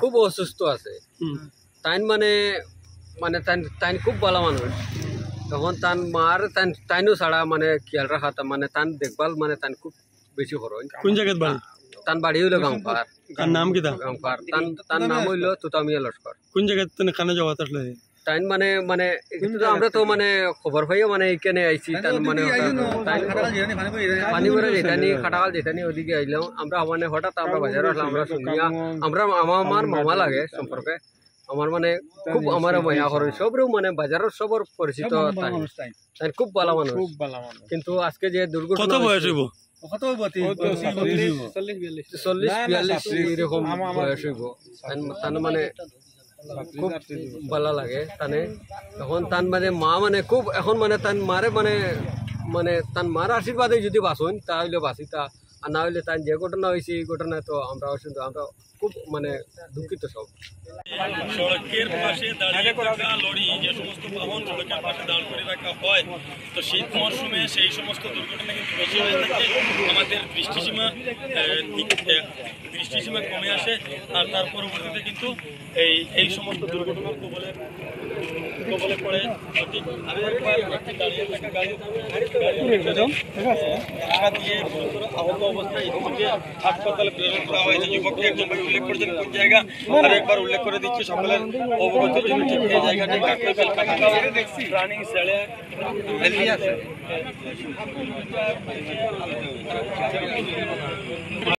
খুব অসুস্থ আছে তাইন মানে মানে তাইন খুব ভালো মানুষ তখন তান মার তাইনও ছাড়া মানে খেয়াল রাখা মানে তান দেখভাল মানে তান খুব বেশি খরচ। কোন জায়গায় বাড়ি? তান বাড়ি হইলো গামপার। তার নাম কি? গামপার তার নাম হইলো তুতামিয়া লস্কর। কোন জায়গায় তুমি কানে যাওয়া আসলে? তাইন মানে মানে আমরা তো মানে খবর পাইও মানে এখানে আইছি তার মানে পানি ভরে যেতানি খাটাকাল যেতানি ওদিকে আইলাম আমরা মানে হঠাৎ আমরা বাজারে আসলাম আমরা শুনিয়া আমরা আমার মামা লাগে সম্পর্কে আমার মানে খুব আমার মায়া করেন সবরেও মানে বাজারের সবর পরিচিত তাই খুব ভালো মানুষ কিন্তু আজকে যে দুর্ঘটনা কত বয়স হইব? 40-42 এরকম বয়স হইব তার মানে খুব ভালো লাগে তানে এখন তান মানে মা মানে খুব এখন মানে তান মারে মানে মানে তান মার আশীর্বাদে যদি বাঁচুন তাহলে বাঁচিতা আর না হইলে তান যে ঘটনা হয়েছে এই ঘটনা তো আমরা আমরা খুব মানে দুঃখিত সব। সড়কের পাশে দাঁড়িয়ে থাকা লরি যে সমস্ত বাহন সড়কের পাশে দাঁড় করে রাখা হয় তো শীত মরশুমে সেই সমস্ত দুর্ঘটনা কিন্তু বেশি হয়ে থাকে আমাদের দৃষ্টিসীমা কমে আসে আর তার পরবর্তীতে কিন্তু এই সমস্ত দুর্ঘটনার কবলে পড়ে। আমি একবার একটি দাঁড়িয়ে থাকা গাড়ি দিয়ে আহত অবস্থায় ইতিমধ্যে হাসপাতালে প্রেরণ করা হয়েছে। যুবকটি একজন উল্লেখ করেছেন কোন জায়গা আর একবার উল্লেখ করে দিচ্ছি সকলের অবগতির জন্য ঠিক এই জায়গাটাই রানিং সেলে হেলদি আছে।